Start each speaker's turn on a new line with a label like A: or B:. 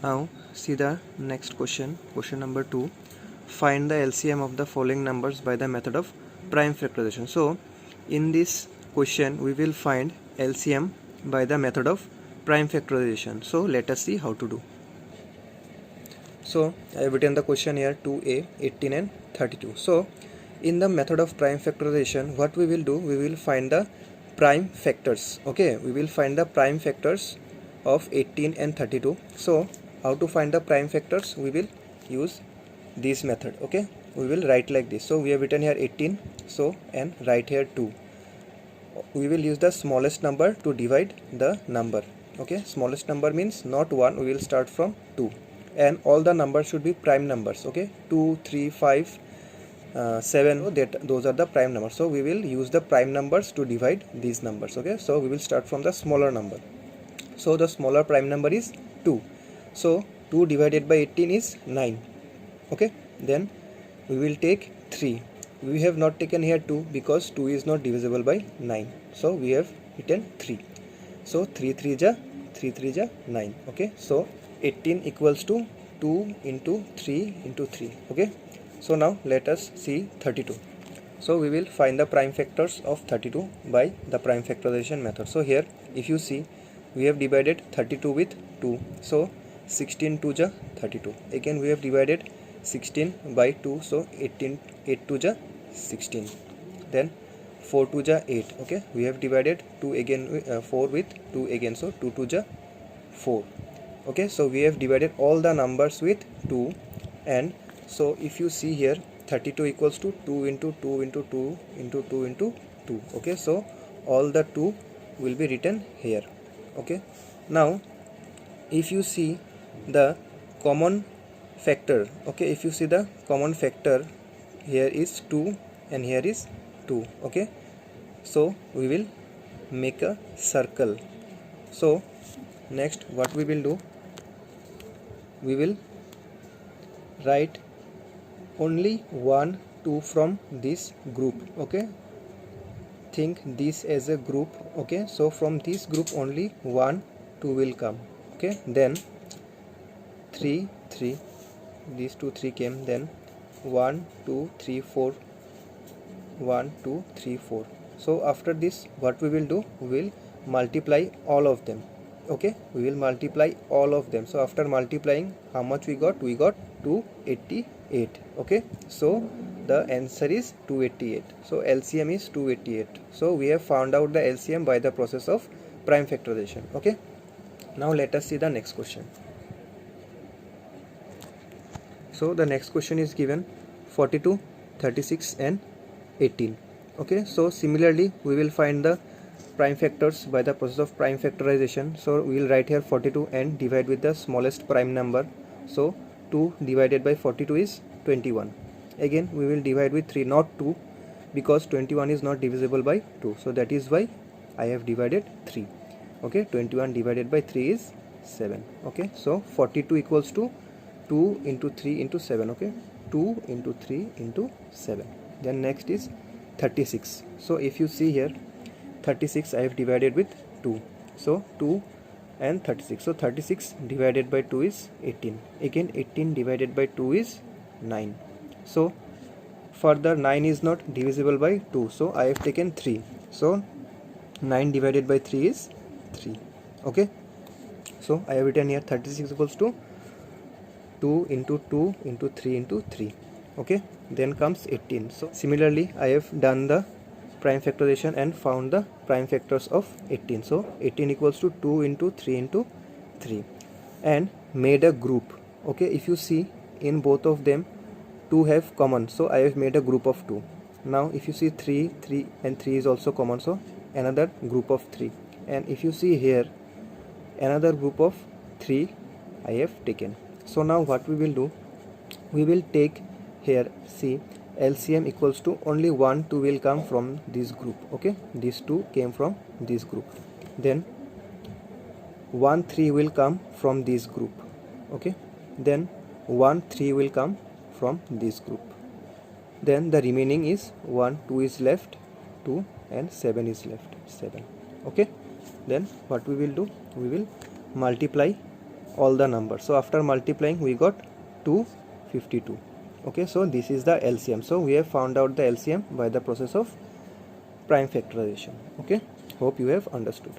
A: Now see the next question, question number 2. Find the LCM of the following numbers by the method of prime factorization. So in this question we will find LCM by the method of prime factorization. So let us see how to do. So I have written the question here 2a, 18 and 32. So in the method of prime factorization, what we will do, we will find the prime factors. Okay, we will find the prime factors of 18 and 32. So how to find the prime factors? We will use this method. Okay, we will write like this. So we have written here 18, so and write here 2. We will use the smallest number to divide the number. Okay, smallest number means not 1, we will start from 2, and all the numbers should be prime numbers. Okay, 2, 3, 5, 7, so those are the prime numbers. So we will use the prime numbers to divide these numbers. Okay, so we will start from the smaller number. So the smaller prime number is 2. So 2 divided by 18 is 9. Okay, then we will take 3. We have not taken here 2 because 2 is not divisible by 9. So we have written 3. So 3 3 ja 9. Okay, so 18 equals to 2 into 3 into 3. Okay, so now let us see 32. So we will find the prime factors of 32 by the prime factorization method. So here if you see, we have divided 32 with 2. So 16 2 ja 32. Again we have divided 16 by 2. So 18 8 2 ja 16. Then 4 2 ja 8. Okay, we have divided 2 again, 4 with 2 again. So 2 2 ja 4. Okay, so we have divided all the numbers with 2, and so if you see here 32 equals to 2 into 2 into 2 into 2 into 2. Okay, so all the 2 will be written here. Okay, now if you see the common factor, okay, if you see the common factor, here is 2 and here is 2. Okay, so we will make a circle. So next what we will do, we will write only 1 2 from this group. Okay, think this as a group. Okay, so from this group only 1 2 will come. Okay, then 3 3, these 2 3 came, then 1 2 3 4, 1 2 3 4. So after this what we will do, we will multiply all of them. Okay, we will multiply all of them. So after multiplying, how much we got? We got 288. Okay, so the answer is 288. So LCM is 288. So we have found out the LCM by the process of prime factorization. Okay, now let us see the next question. So the next question is given 42, 36 and 18. Okay, so similarly we will find the prime factors by the process of prime factorization. So we will write here 42 and divide with the smallest prime number. So 2 divided by 42 is 21. Again we will divide with 3, not 2, because 21 is not divisible by 2. So that is why I have divided 3. Okay, 21 divided by 3 is 7. Okay, so 42 equals to 2 into 3 into 7. Okay, 2 into 3 into 7. Then next is 36. So if you see here 36 I have divided with 2. So 2 and 36. So 36 divided by 2 is 18. Again 18 divided by 2 is 9. So further 9 is not divisible by 2. So I have taken 3. So 9 divided by 3 is 3. Okay, so I have written here 36 equals to 2 into 2 into 3 into 3. Okay, then comes 18. So similarly I have done the prime factorization and found the prime factors of 18. So 18 equals to 2 into 3 into 3 and made a group. Okay, if you see in both of them 2 have common, so I have made a group of 2. Now if you see 3 3 and 3 is also common, so another group of 3. And if you see here another group of 3 I have taken. So now what we will do, we will take here, see, LCM equals to only 1 2 will come from this group. Okay, these 2 came from this group. Then 1 3 will come from this group. Okay, then 1 3 will come from this group. Then the remaining is 1 2 is left, 2 and 7 is left, 7. Okay, then what we will do, we will multiply all the numbers. So after multiplying we got 252. Okay, so this is the LCM. So we have found out the LCM by the process of prime factorization. Okay, hope you have understood.